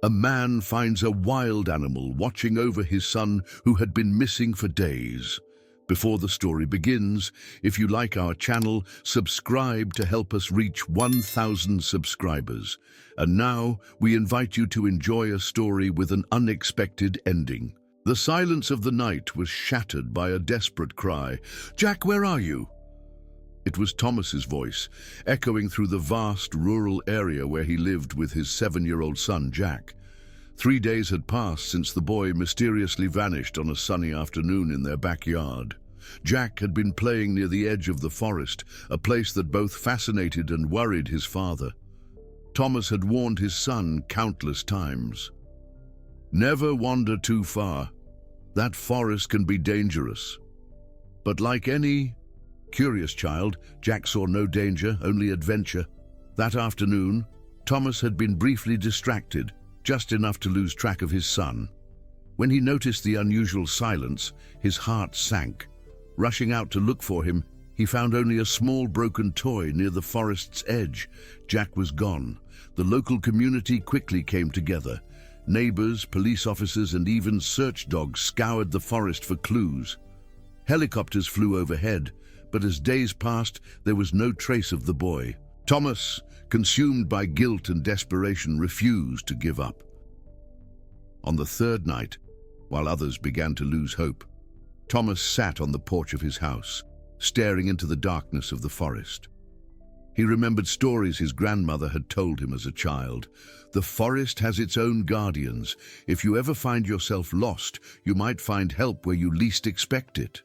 A man finds a wild animal watching over his son who had been missing for days. Before the story begins, if you like our channel, subscribe to help us reach 1,000 subscribers. And now, we invite you to enjoy a story with an unexpected ending. The silence of the night was shattered by a desperate cry. "Jack, where are you?" It was Thomas's voice, echoing through the vast rural area where he lived with his 7-year-old son, Jack. 3 days had passed since the boy mysteriously vanished on a sunny afternoon in their backyard. Jack had been playing near the edge of the forest, a place that both fascinated and worried his father. Thomas had warned his son countless times. "Never wander too far. That forest can be dangerous." But like any curious child, Jack saw no danger, only adventure. That afternoon, Thomas had been briefly distracted, just enough to lose track of his son. When he noticed the unusual silence, his heart sank. Rushing out to look for him, he found only a small broken toy near the forest's edge. Jack was gone. The local community quickly came together. Neighbors, police officers, and even search dogs scoured the forest for clues. Helicopters flew overhead, but as days passed, there was no trace of the boy. Thomas, consumed by guilt and desperation, refused to give up. On the third night, while others began to lose hope, Thomas sat on the porch of his house, staring into the darkness of the forest. He remembered stories his grandmother had told him as a child. The forest has its own guardians. If you ever find yourself lost, you might find help where you least expect it.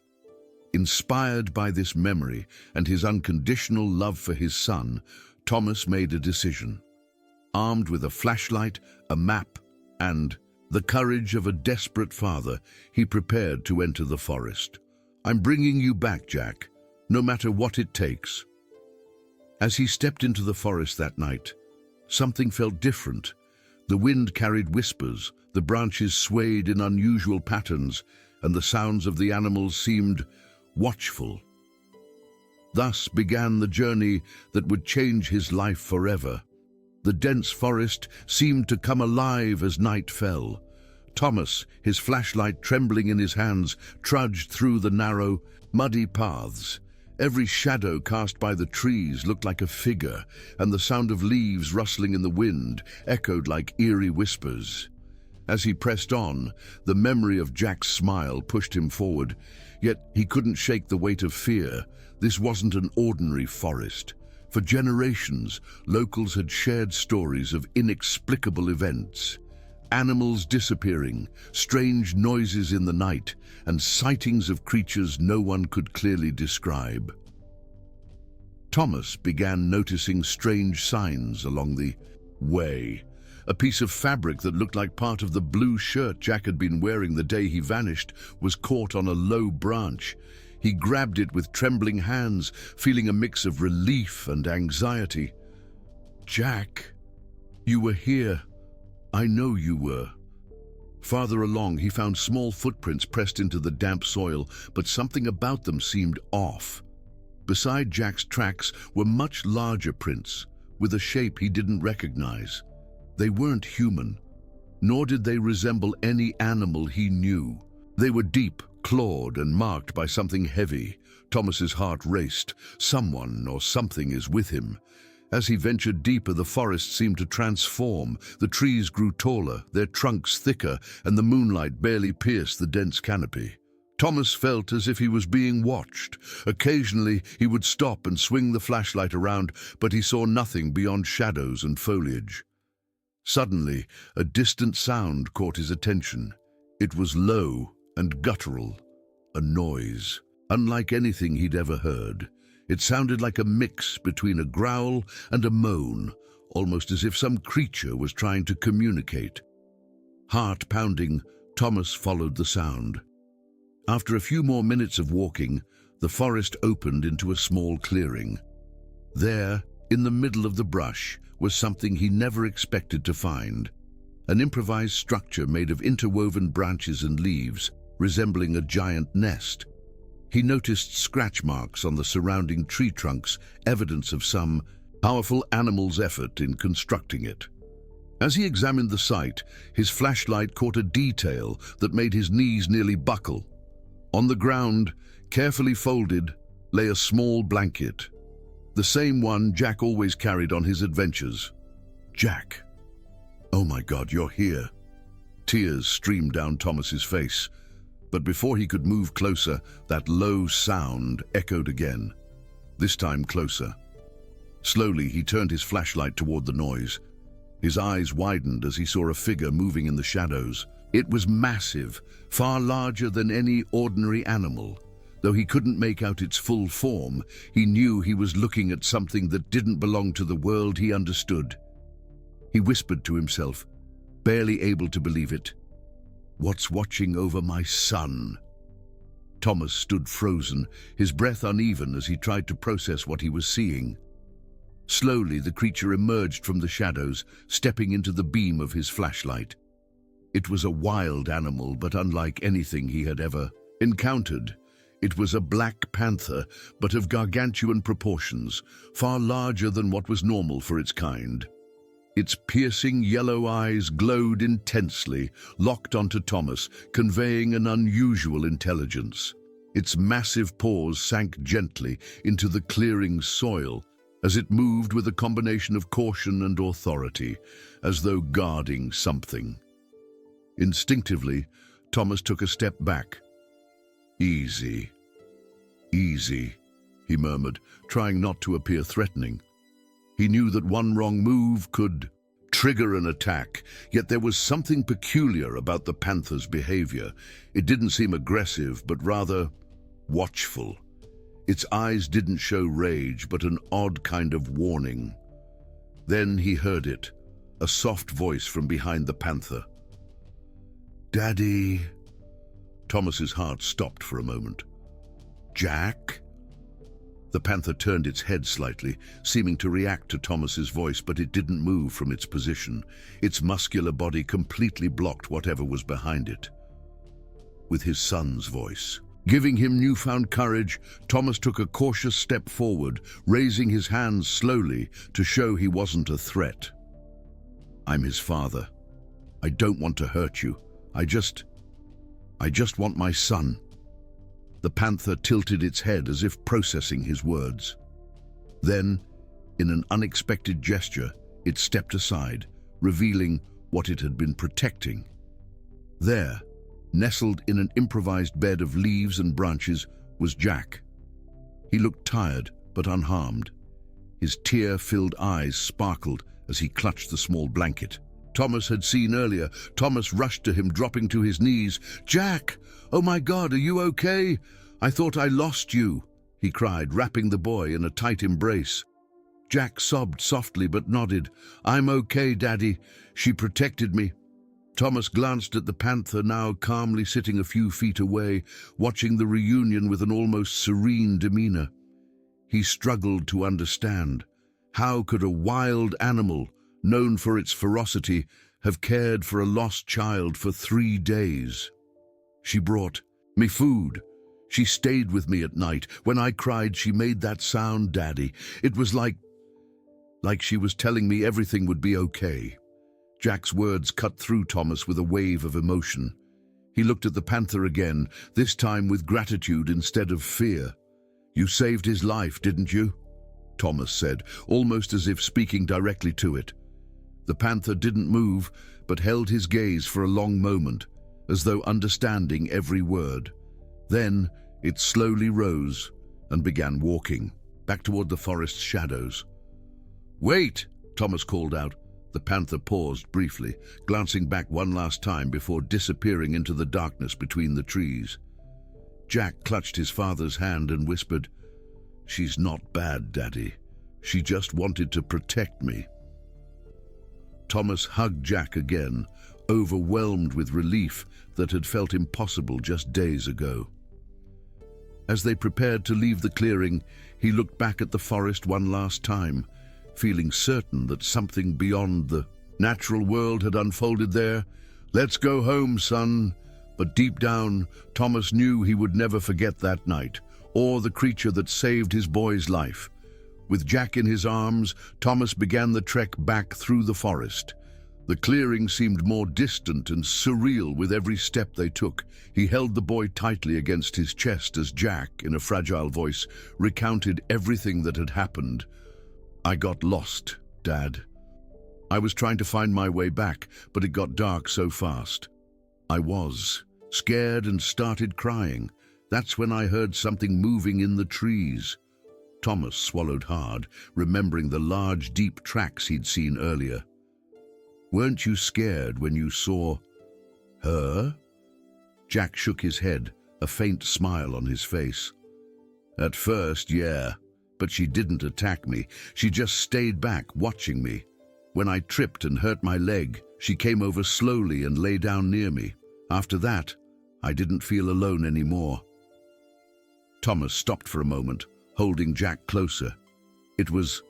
Inspired by this memory and his unconditional love for his son, Thomas made a decision. Armed with a flashlight, a map, and the courage of a desperate father, he prepared to enter the forest. "I'm bringing you back, Jack, no matter what it takes." As he stepped into the forest that night, something felt different. The wind carried whispers, the branches swayed in unusual patterns, and the sounds of the animals seemed watchful. Thus began the journey that would change his life forever. The dense forest seemed to come alive as night fell. Thomas, his flashlight trembling in his hands, trudged through the narrow, muddy paths. Every shadow cast by the trees looked like a figure, and the sound of leaves rustling in the wind echoed like eerie whispers. As he pressed on, the memory of Jack's smile pushed him forward, yet he couldn't shake the weight of fear. This wasn't an ordinary forest. For generations, locals had shared stories of inexplicable events. Animals disappearing, strange noises in the night, and sightings of creatures no one could clearly describe. Thomas began noticing strange signs along the way. A piece of fabric that looked like part of the blue shirt Jack had been wearing the day he vanished was caught on a low branch. He grabbed it with trembling hands, feeling a mix of relief and anxiety. "Jack, you were here. I know you were." Farther along, he found small footprints pressed into the damp soil, but something about them seemed off. Beside Jack's tracks were much larger prints, with a shape he didn't recognize. They weren't human, nor did they resemble any animal he knew. They were deep, clawed, and marked by something heavy. Thomas's heart raced. Someone or something is with him. As he ventured deeper, the forest seemed to transform. The trees grew taller, their trunks thicker, and the moonlight barely pierced the dense canopy. Thomas felt as if he was being watched. Occasionally, he would stop and swing the flashlight around, but he saw nothing beyond shadows and foliage. Suddenly, a distant sound caught his attention. It was low and guttural, a noise, unlike anything he'd ever heard. It sounded like a mix between a growl and a moan, almost as if some creature was trying to communicate. Heart pounding, Thomas followed the sound. After a few more minutes of walking, the forest opened into a small clearing. There, in the middle of the brush, was something he never expected to find. An improvised structure made of interwoven branches and leaves, resembling a giant nest. He noticed scratch marks on the surrounding tree trunks, evidence of some powerful animal's effort in constructing it. As he examined the site, his flashlight caught a detail that made his knees nearly buckle. On the ground, carefully folded, lay a small blanket. The same one Jack always carried on his adventures. Jack. Oh my God, you're here. Tears streamed down Thomas's face, but before he could move closer, that low sound echoed again, this time closer. Slowly, he turned his flashlight toward the noise. His eyes widened as he saw a figure moving in the shadows. It was massive, far larger than any ordinary animal. Though he couldn't make out its full form, he knew he was looking at something that didn't belong to the world he understood. He whispered to himself, barely able to believe it. "What's watching over my son?" Thomas stood frozen, his breath uneven as he tried to process what he was seeing. Slowly, the creature emerged from the shadows, stepping into the beam of his flashlight. It was a wild animal, but unlike anything he had ever encountered. It was a black panther, but of gargantuan proportions, far larger than what was normal for its kind. Its piercing yellow eyes glowed intensely, locked onto Thomas, conveying an unusual intelligence. Its massive paws sank gently into the clearing's soil as it moved with a combination of caution and authority, as though guarding something. Instinctively, Thomas took a step back. "Easy, easy," he murmured, trying not to appear threatening. He knew that one wrong move could trigger an attack, yet there was something peculiar about the panther's behavior. It didn't seem aggressive, but rather watchful. Its eyes didn't show rage, but an odd kind of warning. Then he heard it, a soft voice from behind the panther. "Daddy." Thomas's heart stopped for a moment. "Jack?" The panther turned its head slightly, seeming to react to Thomas's voice, but it didn't move from its position. Its muscular body completely blocked whatever was behind it. With his son's voice giving him newfound courage, Thomas took a cautious step forward, raising his hands slowly to show he wasn't a threat. "I'm his father. I don't want to hurt you. I just want my son." The panther tilted its head as if processing his words. Then, in an unexpected gesture, it stepped aside, revealing what it had been protecting. There, nestled in an improvised bed of leaves and branches, was Jack. He looked tired but unharmed. His tear-filled eyes sparkled as he clutched the small blanket Thomas had seen earlier. Thomas rushed to him, dropping to his knees. "Jack! Oh my God, are you okay? I thought I lost you," he cried, wrapping the boy in a tight embrace. Jack sobbed softly but nodded. "I'm okay, Daddy. She protected me." Thomas glanced at the panther, now calmly sitting a few feet away, watching the reunion with an almost serene demeanor. He struggled to understand. How could a wild animal, known for its ferocity, have cared for a lost child for 3 days? "She brought me food. She stayed with me at night. When I cried, she made that sound, Daddy. It was like she was telling me everything would be okay." Jack's words cut through Thomas with a wave of emotion. He looked at the panther again, this time with gratitude instead of fear. "You saved his life, didn't you?" Thomas said, almost as if speaking directly to it. The panther didn't move, but held his gaze for a long moment, as though understanding every word. Then it slowly rose and began walking, back toward the forest's shadows. "Wait!" Thomas called out. The panther paused briefly, glancing back one last time before disappearing into the darkness between the trees. Jack clutched his father's hand and whispered, "She's not bad, Daddy. She just wanted to protect me." Thomas hugged Jack again, overwhelmed with relief that had felt impossible just days ago. As they prepared to leave the clearing, he looked back at the forest one last time, feeling certain that something beyond the natural world had unfolded there. "Let's go home, son." But deep down, Thomas knew he would never forget that night, or the creature that saved his boy's life. With Jack in his arms, Thomas began the trek back through the forest. The clearing seemed more distant and surreal with every step they took. He held the boy tightly against his chest as Jack, in a fragile voice, recounted everything that had happened. "I got lost, Dad. I was trying to find my way back, but it got dark so fast. I was scared and started crying. That's when I heard something moving in the trees." Thomas swallowed hard, remembering the large, deep tracks he'd seen earlier. "Weren't you scared when you saw her?" Jack shook his head, a faint smile on his face. "At first, yeah, but she didn't attack me. She just stayed back, watching me. When I tripped and hurt my leg, she came over slowly and lay down near me. After that, I didn't feel alone anymore." Thomas stopped for a moment, holding Jack closer. It was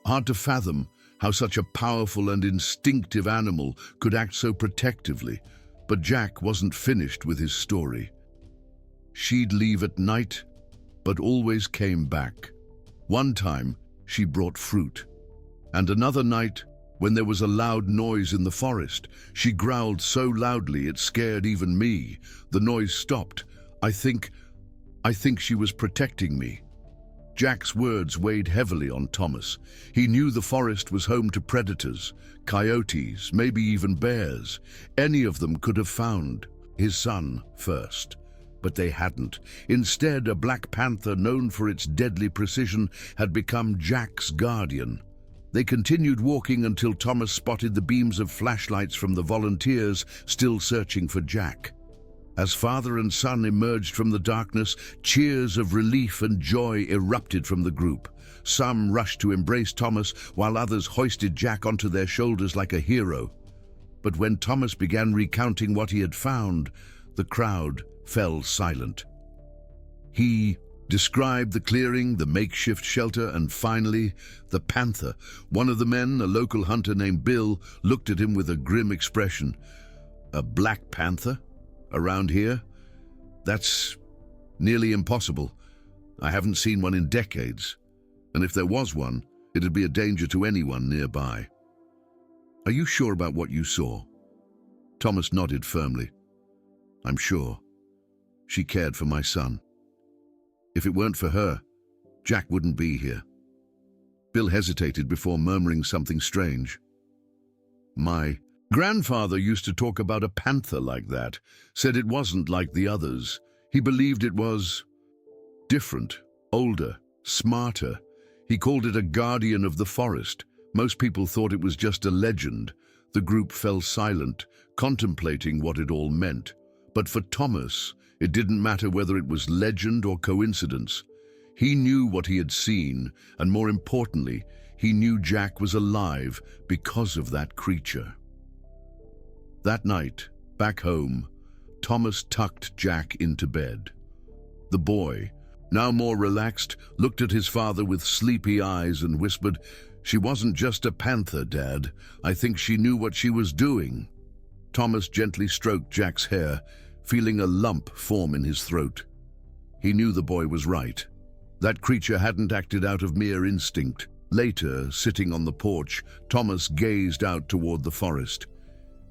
hard to fathom how such a powerful and instinctive animal could act so protectively, but Jack wasn't finished with his story. "She'd leave at night, but always came back. One time, she brought fruit. And another night, when there was a loud noise in the forest, she growled so loudly it scared even me. The noise stopped. I think she was protecting me." Jack's words weighed heavily on Thomas. He knew the forest was home to predators, coyotes, maybe even bears. Any of them could have found his son first. But they hadn't. Instead, a black panther known for its deadly precision had become Jack's guardian. They continued walking until Thomas spotted the beams of flashlights from the volunteers still searching for Jack. As father and son emerged from the darkness, cheers of relief and joy erupted from the group. Some rushed to embrace Thomas, while others hoisted Jack onto their shoulders like a hero. But when Thomas began recounting what he had found, the crowd fell silent. He described the clearing, the makeshift shelter, and finally, the panther. One of the men, a local hunter named Bill, looked at him with a grim expression. "A black panther? Around here? That's nearly impossible. I haven't seen one in decades. And if there was one, it'd be a danger to anyone nearby." "Are you sure about what you saw?" Thomas nodded firmly. "I'm sure. She cared for my son. If it weren't for her, Jack wouldn't be here." Bill hesitated before murmuring something strange. "My grandfather used to talk about a panther like that, said it wasn't like the others. He believed it was different, older, smarter. He called it a guardian of the forest. Most people thought it was just a legend." The group fell silent, contemplating what it all meant. But for Thomas, it didn't matter whether it was legend or coincidence. He knew what he had seen, and more importantly, he knew Jack was alive because of that creature. That night, back home, Thomas tucked Jack into bed. The boy, now more relaxed, looked at his father with sleepy eyes and whispered, "She wasn't just a panther, Dad. I think she knew what she was doing." Thomas gently stroked Jack's hair, feeling a lump form in his throat. He knew the boy was right. That creature hadn't acted out of mere instinct. Later, sitting on the porch, Thomas gazed out toward the forest.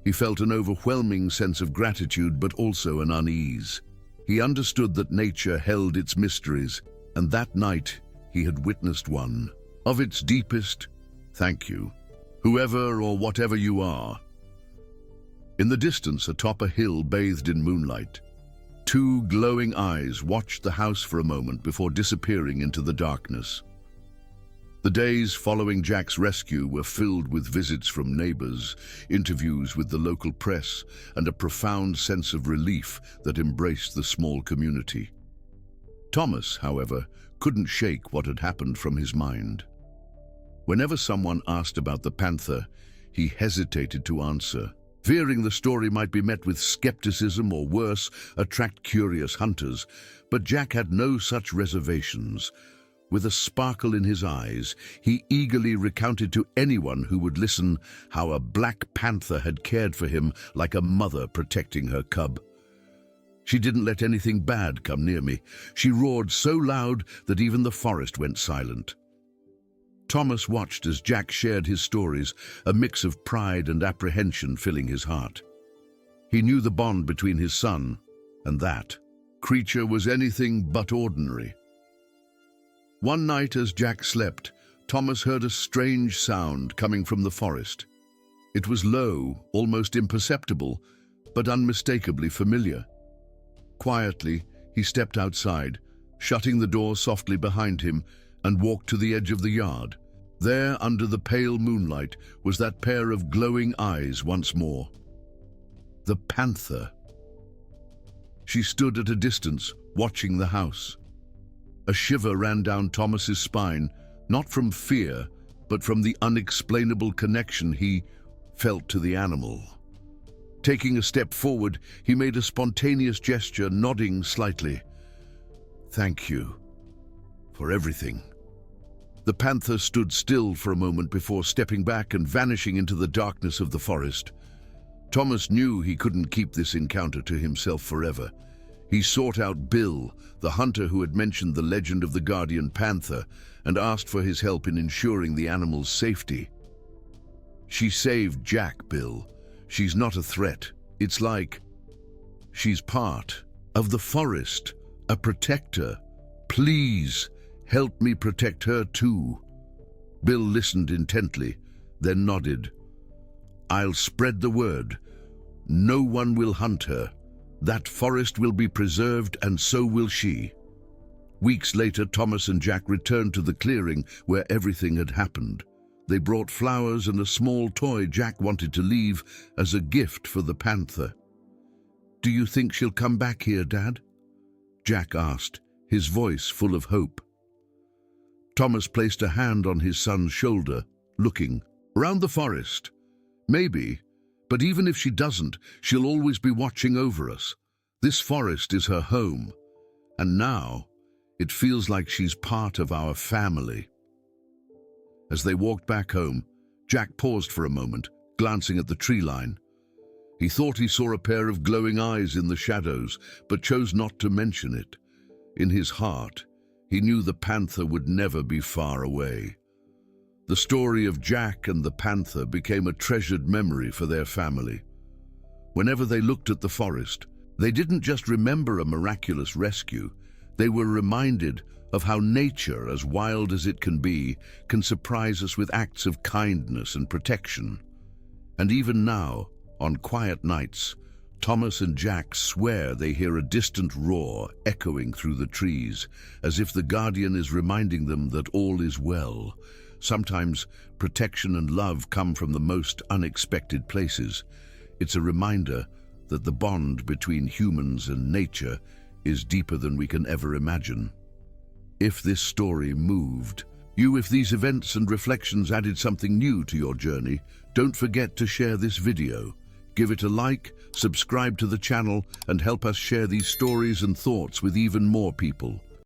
He felt an overwhelming sense of gratitude, but also an unease. He understood that nature held its mysteries, and that night he had witnessed one. Of its deepest, thank you, whoever or whatever you are. In the distance, atop a hill bathed in moonlight, two glowing eyes watched the house for a moment before disappearing into the darkness. The days following Jack's rescue were filled with visits from neighbors, interviews with the local press, and a profound sense of relief that embraced the small community. Thomas, however, couldn't shake what had happened from his mind. Whenever someone asked about the panther, he hesitated to answer, fearing the story might be met with skepticism or worse, attract curious hunters. But Jack had no such reservations. With a sparkle in his eyes, he eagerly recounted to anyone who would listen how a black panther had cared for him like a mother protecting her cub. "She didn't let anything bad come near me. She roared so loud that even the forest went silent." Thomas watched as Jack shared his stories, a mix of pride and apprehension filling his heart. He knew the bond between his son and that creature was anything but ordinary. One night as Jack slept, Thomas heard a strange sound coming from the forest. It was low, almost imperceptible, but unmistakably familiar. Quietly, he stepped outside, shutting the door softly behind him, and walked to the edge of the yard. There, under the pale moonlight, was that pair of glowing eyes once more. The panther. She stood at a distance, watching the house. A shiver ran down Thomas's spine, not from fear, but from the unexplainable connection he felt to the animal. Taking a step forward, he made a spontaneous gesture, nodding slightly. "Thank you for everything." The panther stood still for a moment before stepping back and vanishing into the darkness of the forest. Thomas knew he couldn't keep this encounter to himself forever. He sought out Bill, the hunter who had mentioned the legend of the guardian panther, and asked for his help in ensuring the animal's safety. "She saved Jack, Bill. She's not a threat. It's like she's part of the forest, a protector. Please help me protect her too." Bill listened intently, then nodded. "I'll spread the word. No one will hunt her. That forest will be preserved, and so will she." Weeks later, Thomas and Jack returned to the clearing where everything had happened. They brought flowers and a small toy Jack wanted to leave as a gift for the panther. "Do you think she'll come back here, Dad?" Jack asked, his voice full of hope. Thomas placed a hand on his son's shoulder, looking. "Around the forest. Maybe. But even if she doesn't, she'll always be watching over us. This forest is her home. And now, it feels like she's part of our family." As they walked back home, Jack paused for a moment, glancing at the tree line. He thought he saw a pair of glowing eyes in the shadows, but chose not to mention it. In his heart, he knew the panther would never be far away. The story of Jack and the panther became a treasured memory for their family. Whenever they looked at the forest, they didn't just remember a miraculous rescue, they were reminded of how nature, as wild as it can be, can surprise us with acts of kindness and protection. And even now, on quiet nights, Thomas and Jack swear they hear a distant roar echoing through the trees, as if the guardian is reminding them that all is well. Sometimes protection and love come from the most unexpected places. It's a reminder that the bond between humans and nature is deeper than we can ever imagine. If this story moved you, if these events and reflections added something new to your journey, don't forget to share this video. Give it a like, subscribe to the channel, and help us share these stories and thoughts with even more people.